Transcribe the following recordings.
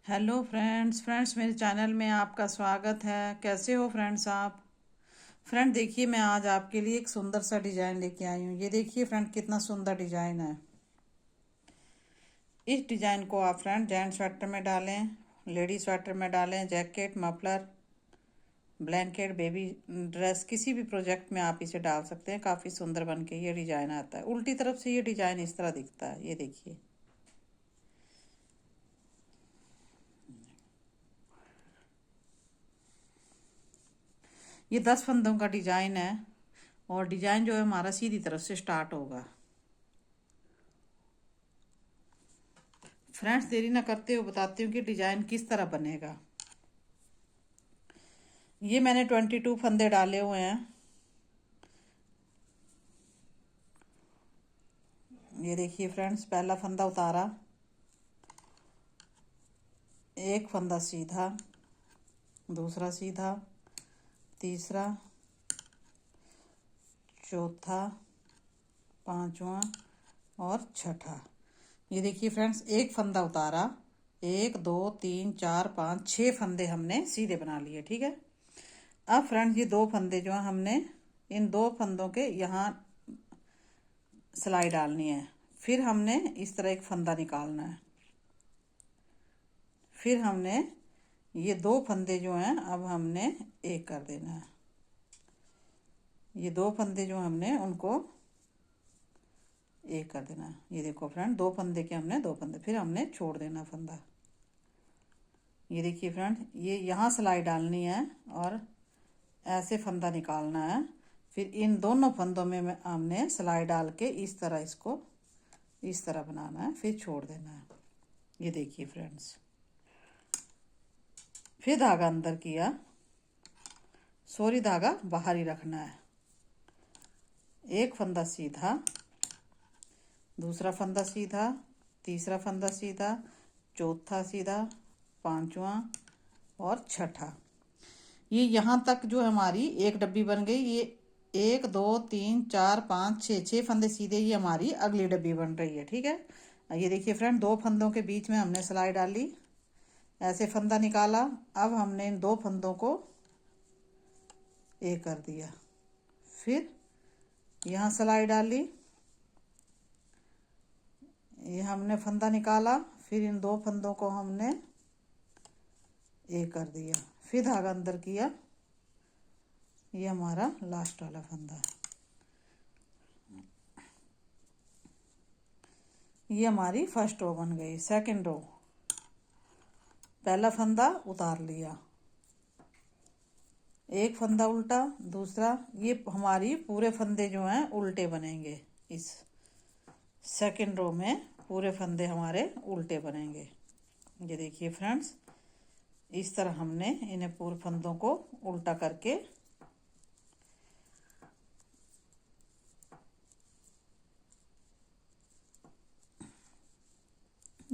Hello friends मेरे channel में आपका स्वागत है। कैसे हो फ्रेंड्स आप? फ्रेंड देखिए, मैं आज आपके लिए एक सुंदर सा डिज़ाइन लेके आई हूँ। ये देखिए फ्रेंड, कितना सुंदर डिज़ाइन है। इस डिज़ाइन को आप फ्रेंड जेंट्स स्वेटर में डालें, लेडी स्वेटर में डालें, jacket, muffler, blanket, baby dress, किसी भी प्रोजेक्ट में आप इसे डाल सकते हैं। काफ़ी सुंदर बन के ये डिज़ाइन आता है। उल्टी तरफ से ये डिज़ाइन इस तरह दिखता है। ये देखिए, ये 10 फंदों का डिज़ाइन है और डिज़ाइन जो है हमारा सीधी तरफ से स्टार्ट होगा। फ्रेंड्स देरी ना करते हुए बताती हूँ कि डिज़ाइन किस तरह बनेगा। ये मैंने 22 फंदे डाले हुए हैं। ये देखिए फ्रेंड्स, पहला फंदा उतारा, एक फंदा सीधा, दूसरा सीधा, तीसरा, चौथा, पांचवा और छठा। ये देखिए फ्रेंड्स, एक फंदा उतारा, 1 2 3 4 5 6 फंदे हमने सीधे बना लिए। ठीक है। अब फ्रेंड्स ये दो फंदे जो हैं, हमने इन दो फंदों के यहाँ सिलाई डालनी है। फिर हमने इस तरह एक फंदा निकालना है। फिर हमने ये दो फंदे जो हैं, अब हमने एक कर देना है। ये दो फंदे जो हमने उनको एक कर देना है। ये देखो फ्रेंड, दो फंदे के हमने दो फंदे, फिर हमने छोड़ देना फंदा। ये देखिए फ्रेंड, ये यहाँ सिलाई डालनी है और ऐसे फंदा निकालना है। फिर इन दोनों फंदों में हमने सिलाई डाल के इस तरह इसको इस तरह बनाना है, फिर छोड़ देना है। ये देखिए फ्रेंड्स, फिर धागा अंदर किया, सोरी धागा बाहर ही रखना है। एक फंदा सीधा, दूसरा फंदा सीधा, तीसरा फंदा सीधा, चौथा सीधा, पांचवा और छठा। ये यहाँ तक जो हमारी एक डब्बी बन गई। ये 1 2 3 4 5 6 6 फंदे सीधे, ये हमारी अगली डब्बी बन रही है। ठीक है। ये देखिए फ्रेंड, दो फंदों के बीच में हमने सिलाई डाली, ऐसे फंदा निकाला। अब हमने इन दो फंदों को एक कर दिया। फिर यहाँ सिलाई डाली, ये हमने फंदा निकाला, फिर इन दो फंदों को हमने एक कर दिया। फिर धागा अंदर किया, ये हमारा लास्ट वाला फंदा है। ये हमारी फर्स्ट रो बन गई। सेकंड रो, पहला फंदा उतार लिया, एक फंदा उल्टा, दूसरा। ये हमारी पूरे फंदे जो हैं उल्टे बनेंगे। इस सेकंड रो में पूरे फंदे हमारे उल्टे बनेंगे। ये देखिए फ्रेंड्स, इस तरह हमने इन्हें पूरे फंदों को उल्टा करके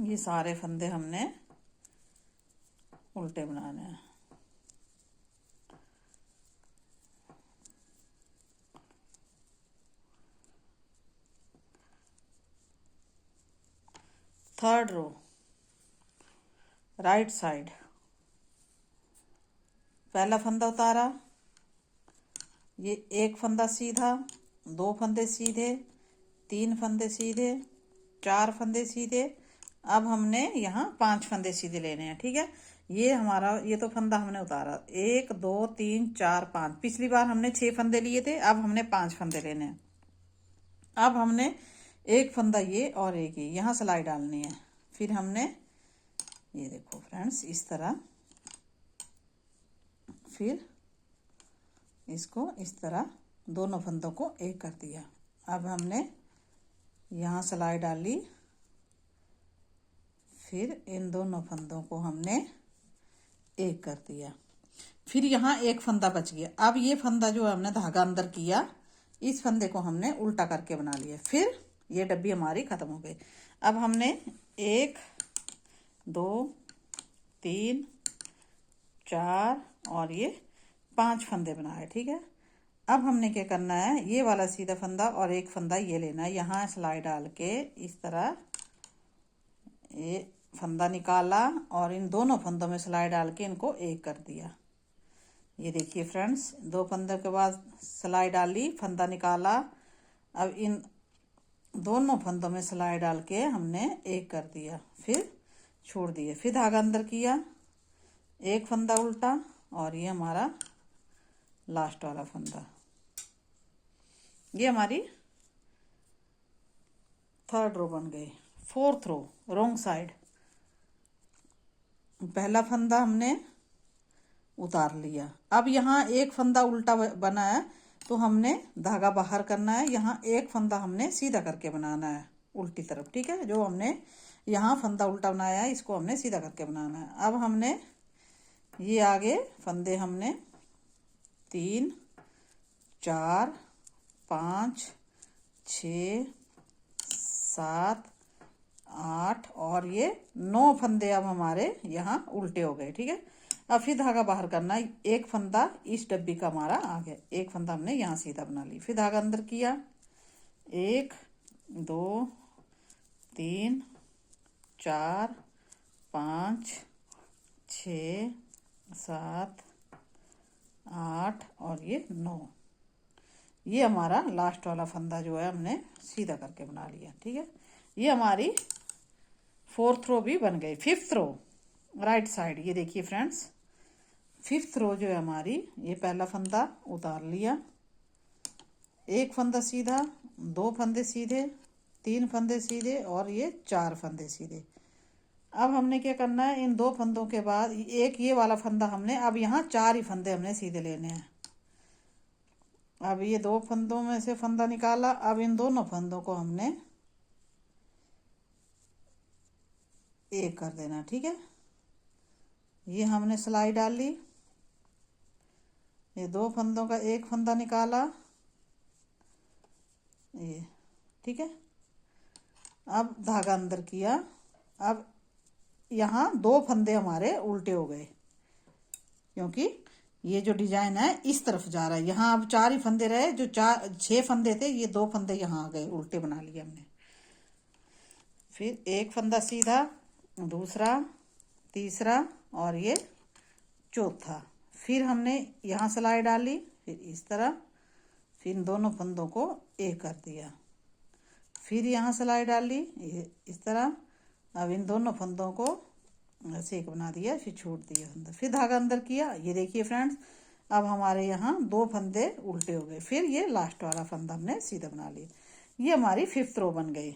ये सारे फंदे हमने उल्टे बनाने हैं। थर्ड रो, राइट साइड, पहला फंदा उतारा, ये एक फंदा सीधा, दो फंदे सीधे, तीन फंदे सीधे, चार फंदे सीधे। अब हमने यहाँ 5 फंदे सीधे लेने हैं। ठीक है। ये हमारा, ये तो फंदा हमने उतारा, 1 2 3 4 5। पिछली बार हमने 6 फंदे लिए थे, अब हमने 5 फंदे लेने हैं। अब हमने एक फंदा ये और एक ये यहाँ सिलाई डालनी है। फिर हमने, ये देखो फ्रेंड्स, इस तरह, फिर इसको इस तरह दोनों फंदों को एक कर दिया। अब हमने यहाँ सिलाई डाली, फिर इन दोनों फंदों को हमने एक कर दिया। फिर यहाँ एक फंदा बच गया। अब ये फंदा जो हमने धागा अंदर किया, इस फंदे को हमने उल्टा करके बना लिया। फिर ये डब्बी हमारी खत्म हो गई। अब हमने 1 2 3 4 और ये 5 फंदे बनाए। ठीक है। अब हमने क्या करना है, ये वाला सीधा फंदा और एक फंदा ये लेना है, यहाँ सिलाई डाल के इस तरह ये फंदा निकाला और इन दोनों फंदों में सिलाई डाल के इनको एक कर दिया। ये देखिए फ्रेंड्स, दो फंदों के बाद सिलाई डाली, फंदा निकाला, अब इन दोनों फंदों में सिलाई डाल के हमने एक कर दिया, फिर छोड़ दिए, फिर धागा अंदर किया, एक फंदा उल्टा और ये हमारा लास्ट वाला फंदा। ये हमारी थर्ड रो बन गई। फोर्थ रो रॉन्ग साइड, पहला फंदा हमने उतार लिया, अब यहाँ एक फंदा उल्टा बना है तो हमने धागा बाहर करना है, यहाँ एक फंदा हमने सीधा करके बनाना है उल्टी तरफ, ठीक है। जो हमने यहाँ फंदा उल्टा बनाया है इसको हमने सीधा करके बनाना है। अब हमने ये आगे फंदे हमने 3 4 5 6 7 8 और ये 9 फंदे अब हमारे यहाँ उल्टे हो गए, ठीक है। अब फिर धागा बाहर करना है, एक फंदा इस डब्बी का हमारा आ गया, एक फंदा हमने यहाँ सीधा बना ली, फिर धागा अंदर किया, 1 2 3 4 5 6 7 8 और ये 9। ये हमारा लास्ट वाला फंदा जो है हमने सीधा करके बना लिया, ठीक है। ये हमारी फोर्थ रो भी बन गई। फिफ्थ रो राइट साइड, ये देखिए फ्रेंड्स, फिफ्थ रो जो है हमारी, ये पहला फंदा उतार लिया, एक फंदा सीधा, 2 फंदे सीधे, 3 फंदे सीधे और ये 4 फंदे सीधे। अब हमने क्या करना है, इन 2 फंदों के बाद एक ये वाला फंदा हमने, अब यहाँ 4 ही फंदे हमने सीधे लेने हैं। अब ये 2 फंदों में से फंदा निकाला, अब इन दोनों फंदों को हमने एक कर देना, ठीक है। ये हमने सिलाई डाली, ये 2 फंदों का एक फंदा निकाला, ये ठीक है। अब धागा अंदर किया, अब यहाँ 2 फंदे हमारे उल्टे हो गए क्योंकि ये जो डिजाइन है इस तरफ जा रहा है, यहाँ अब 4 ही फंदे रहे, जो 6 फंदे थे, ये 2 फंदे यहाँ आ गए, उल्टे बना लिए हमने। फिर एक फंदा सीधा, दूसरा, तीसरा और ये चौथा, फिर हमने यहाँ सिलाई डाली, फिर इस तरह, फिर इन दोनों फंदों को एक कर दिया, फिर यहाँ सिलाई डाली, ये इस तरह, अब इन दोनों फंदों को ऐसे एक बना दिया, फिर छोड़ दिया अंदर, फिर धागा अंदर किया। ये देखिए फ्रेंड्स, अब हमारे यहाँ 2 फंदे उल्टे हो गए, फिर ये लास्ट वाला फंदा हमने सीधा बना लिया। ये हमारी फिफ्थ रो बन गई।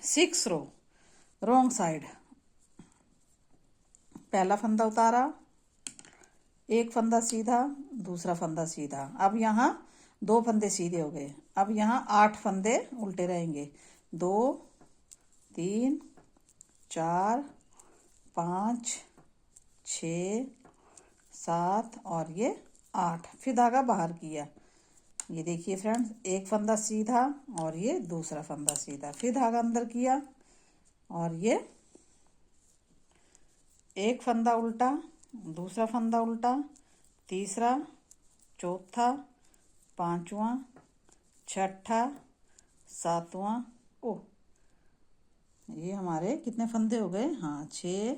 सिक्स रो रॉन्ग साइड, पहला फंदा उतारा, एक फंदा सीधा, दूसरा फंदा सीधा, अब यहाँ 2 फंदे सीधे हो गए, अब यहाँ 8 फंदे उल्टे रहेंगे, 2 3 4 5 6 7 और ये 8, फिर धागा बाहर किया। ये देखिए फ्रेंड्स, एक फंदा सीधा और ये दूसरा फंदा सीधा, फिर धागा अंदर किया और ये एक फंदा उल्टा, दूसरा फंदा उल्टा, तीसरा, चौथा, पांचवा, छठा, सातवां, ओ ये हमारे कितने फंदे हो गए, हाँ 6,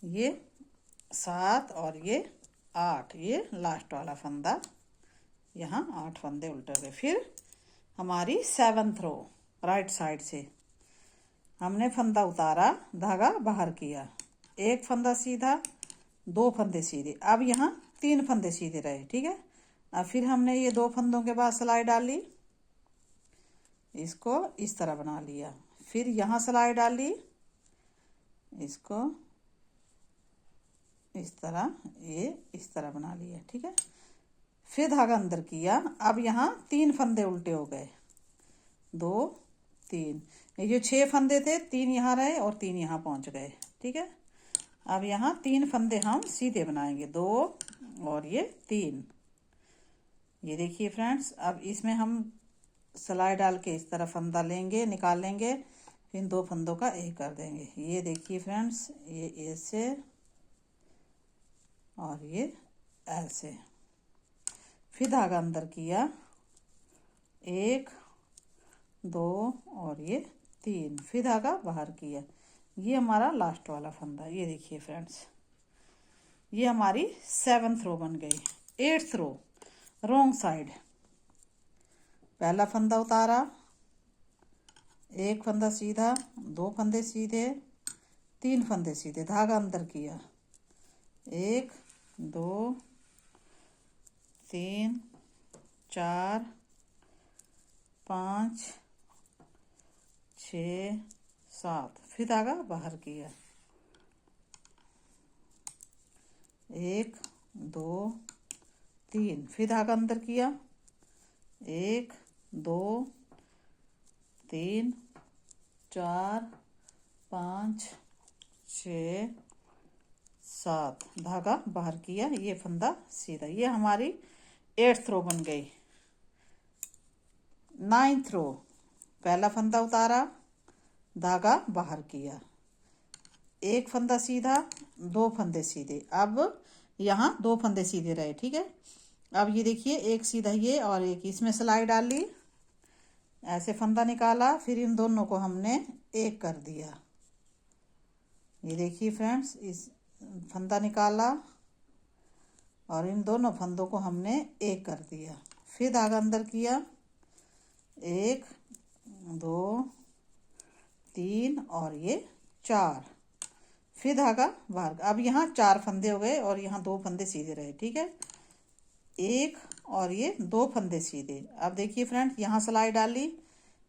ये 7 और ये 8, ये लास्ट वाला फंदा, यहाँ 8 फंदे उल्टे गए। फिर हमारी सेवंथ रो राइट साइड से, हमने फंदा उतारा, धागा बाहर किया, एक फंदा सीधा, 2 फंदे सीधे, अब यहाँ 3 फंदे सीधे रहे, ठीक है। अब फिर हमने ये 2 फंदों के बाद सिलाई डाली, इसको इस तरह बना लिया, फिर यहाँ सिलाई डाली, इसको इस तरह, ये इस तरह बना लिया, ठीक है। फिर धागा अंदर किया, अब यहाँ 3 फंदे उल्टे हो गए, 2 3, ये जो 6 फंदे थे 3 यहाँ रहे और 3 यहाँ पहुँच गए, ठीक है। अब यहाँ 3 फंदे हम सीधे बनाएंगे, 2 और ये 3। ये देखिए फ्रेंड्स, अब इसमें हम सिलाई डाल के इस तरह फंदा लेंगे, निकाल लेंगे, फिर 2 फंदों का एक कर देंगे। ये देखिए फ्रेंड्स, ये ऐसे और ये ऐसे, फिर धागा अंदर किया, 1 2 और ये 3, फिर धागा बाहर किया, ये हमारा लास्ट वाला फंदा। ये देखिए फ्रेंड्स, ये हमारी 7th रो बन गई। 8th रो रॉन्ग साइड। पहला फंदा उतारा, एक फंदा सीधा, 2 फंदे सीधे, 3 फंदे सीधे, धागा अंदर किया, 1 2 3 4 5 6 7, फिर धागा बाहर किया, 1 2 3, फिर धागा अंदर किया, 1 2 3 4 5 6 7, धागा बाहर किया, ये फंदा सीधा। ये हमारी 8th रो बन गई। 9th रो पहला फंदा उतारा, धागा बाहर किया, एक फंदा सीधा, 2 फंदे सीधे। अब यहाँ 2 फंदे सीधे रहे, ठीक है। अब ये देखिए, एक सीधा ये और एक इसमें सिलाई डाली, ऐसे फंदा निकाला, फिर इन दोनों को हमने एक कर दिया। ये देखिए फ्रेंड्स, इस फंदा निकाला और इन दोनों फंदों को हमने एक कर दिया, फिर धागा अंदर किया, 1 2 3 और ये 4, फिर धागा बाहर। अब यहाँ 4 फंदे हो गए और यहाँ 2 फंदे सीधे रहे, ठीक है। 1 और ये 2 फंदे सीधे। अब देखिए फ्रेंड्स, यहाँ सिलाई डाली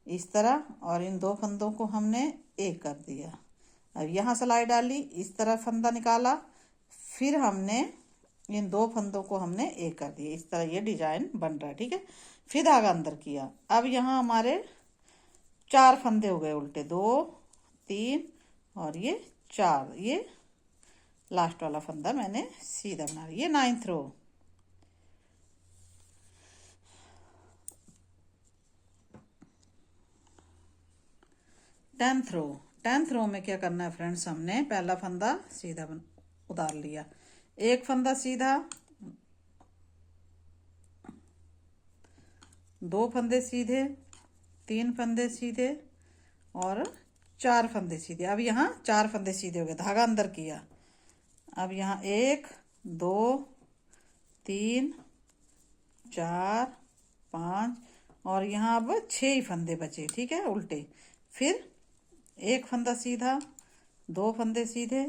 इस तरह और इन 2 फंदों को हमने एक कर दिया। अब यहाँ सिलाई डाली, इस तरह फंदा निकाला, फिर हमने इन 2 फंदों को हमने एक कर दिया। इस तरह ये डिजाइन बन रहा है, ठीक है। फिर धागा अंदर किया। अब यहाँ हमारे 4 फंदे हो गए उल्टे, 2 3 और ये 4। ये लास्ट वाला फंदा मैंने सीधा बना लिया। ये 9th रो। 10th रो। 10th रो में क्या करना है फ्रेंड्स, हमने पहला फंदा सीधा उतार लिया, एक फंदा सीधा, 2 फंदे सीधे, 3 फंदे सीधे और 4 फंदे सीधे। अब यहाँ 4 फंदे सीधे हो गए, धागा अंदर किया। अब यहाँ 1 2 3 4 5 और यहाँ अब 6 ही फंदे बचे, ठीक है, उल्टे। फिर एक फंदा सीधा, 2 फंदे सीधे,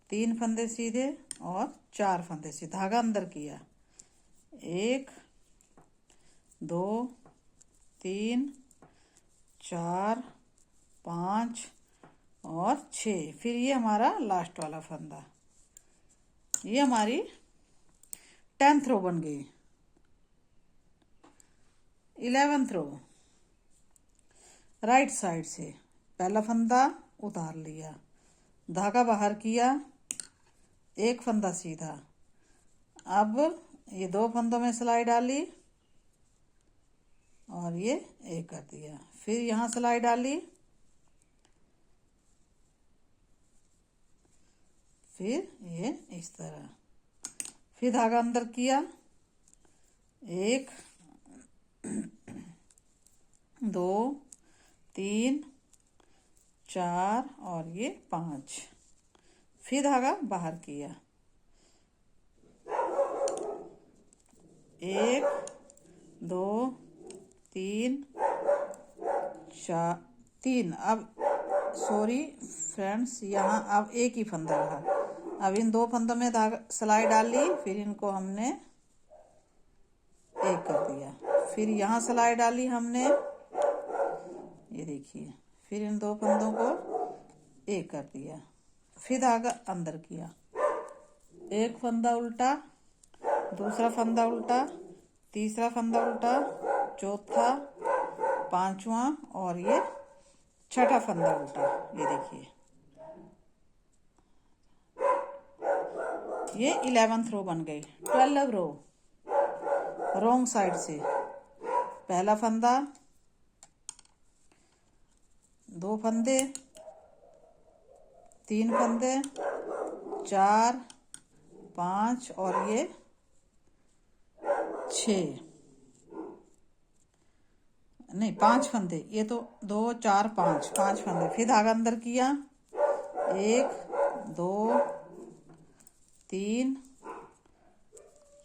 3 फंदे सीधे और 4 फंदे सीधे, धागा अंदर किया, 1 2 3 4 5 और 6। फिर ये हमारा लास्ट वाला फंदा। ये हमारी 10th रो बन गई। 11th रो राइट साइड से पहला फंदा उतार लिया, धागा बाहर किया, एक फंदा सीधा। अब ये 2 फंदों में सिलाई डाली और ये एक कर दिया, फिर यहाँ सिलाई डाली, फिर ये इस तरह, फिर धागा अंदर किया, 1 2 3 4 और ये 5, फिर धागा बाहर किया, 1 2 3 4 3। अब सॉरी फ्रेंड्स, यहाँ अब एक ही फंदा रहा। अब इन 2 फंदों में धागा सिलाई डाली, फिर इनको हमने एक कर दिया, फिर यहाँ सिलाई डाली हमने, ये देखिए, फिर इन 2 फंदों को एक कर दिया, फिर धागा अंदर किया, एक फंदा उल्टा, दूसरा फंदा उल्टा, तीसरा फंदा उल्टा, चौथा, पांचवा और ये छठा फंदा उल्टा। ये देखिए, ये 11th रो बन गई। 12th रो रॉन्ग साइड से पहला फंदा, 2 फंदे, 3 फंदे, 4 5 और ये 6 नहीं 5 फंदे, ये तो 2 4 5 5 फंदे। फिर धागा अंदर किया, 1 2 3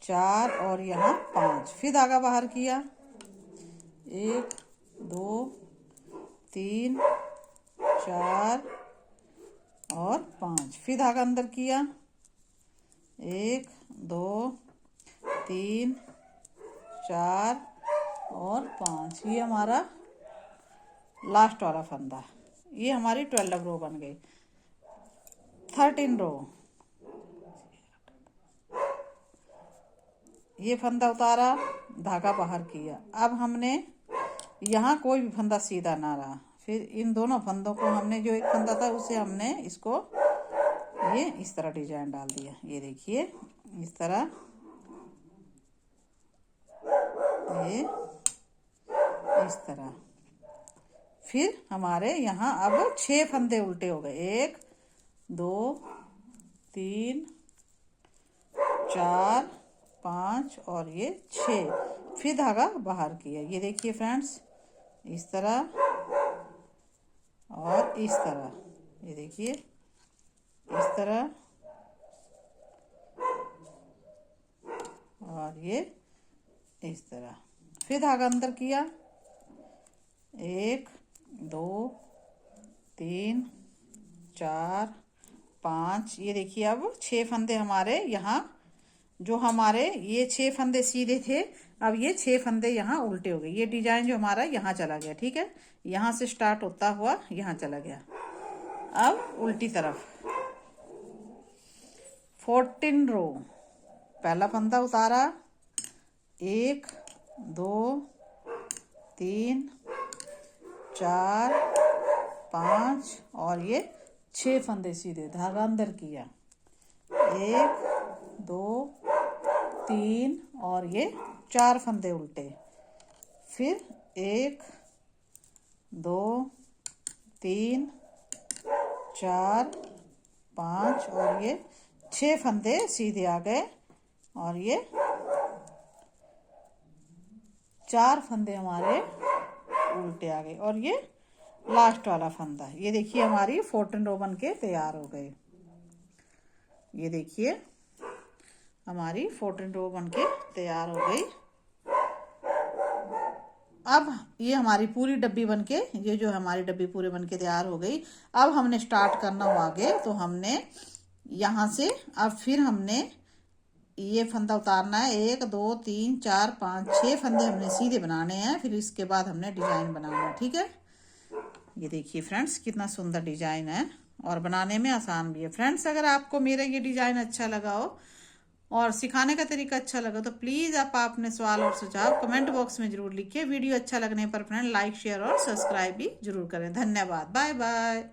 4 और यहाँ 5। फिर धागा बाहर किया, 1 2 3 4 और 5। फिर धागा अंदर किया, 1 2 3 4 और 5। ये हमारा लास्ट वाला फंदा। ये हमारी 12 रो बन गई। 13 रो। ये फंदा उतारा, धागा बाहर किया। अब हमने यहाँ कोई भी फंदा सीधा ना रहा। फिर इन दोनों फंदों को हमने, जो एक फंदा था उसे हमने इसको ये इस तरह डिजाइन डाल दिया। ये देखिए इस तरह, ये इस तरह। फिर हमारे यहाँ अब 6 फंदे उल्टे हो गए। 1 2 3 4 5 और ये 6। फिर धागा बाहर किया। ये देखिए फ्रेंड्स, इस तरह और इस तरह। ये देखिए इस तरह और ये इस तरह। फिर धागा अंदर किया, 1 2 3 4 5। ये देखिए अब 6 फंदे हमारे यहाँ, जो हमारे ये 6 फंदे सीधे थे, अब ये 6 फंदे यहाँ उल्टे हो गए। ये डिजाइन जो हमारा यहाँ चला गया, ठीक है, यहाँ से स्टार्ट होता हुआ यहाँ चला गया। अब उल्टी तरफ 14 रो। पहला फंदा उतारा, 1 2 3 4 5 और ये 6 फंदे सीधे। धागा अंदर किया, 1 2 3 और ये 4 फंदे उल्टे। फिर 1 2 3 4 5 और ये 6 फंदे सीधे आ गए और ये 4 फंदे हमारे उल्टे आ गए। और ये लास्ट वाला फंदा। ये देखिए हमारी 14 रो बन के तैयार हो गए। ये देखिए हमारी 14 रो बन के तैयार हो गई। अब ये हमारी पूरी डब्बी बनके, ये जो हमारी डब्बी पूरे बनके तैयार हो गई। अब हमने स्टार्ट करना हो आगे, तो हमने यहाँ से अब फिर हमने ये फंदा उतारना है। 1 2 3 4 5 6 फंदे हमने सीधे बनाने हैं। फिर इसके बाद हमने डिजाइन बनाना है, ठीक है। ये देखिए फ्रेंड्स, कितना सुंदर डिजाइन है और बनाने में आसान भी है। फ्रेंड्स, अगर आपको मेरा ये डिजाइन अच्छा लगा हो और सिखाने का तरीका अच्छा लगा तो प्लीज़ आप अपने सवाल और सुझाव कमेंट बॉक्स में जरूर लिखिए। वीडियो अच्छा लगने पर फ्रेंड लाइक शेयर और सब्सक्राइब भी जरूर करें। धन्यवाद। Bye bye.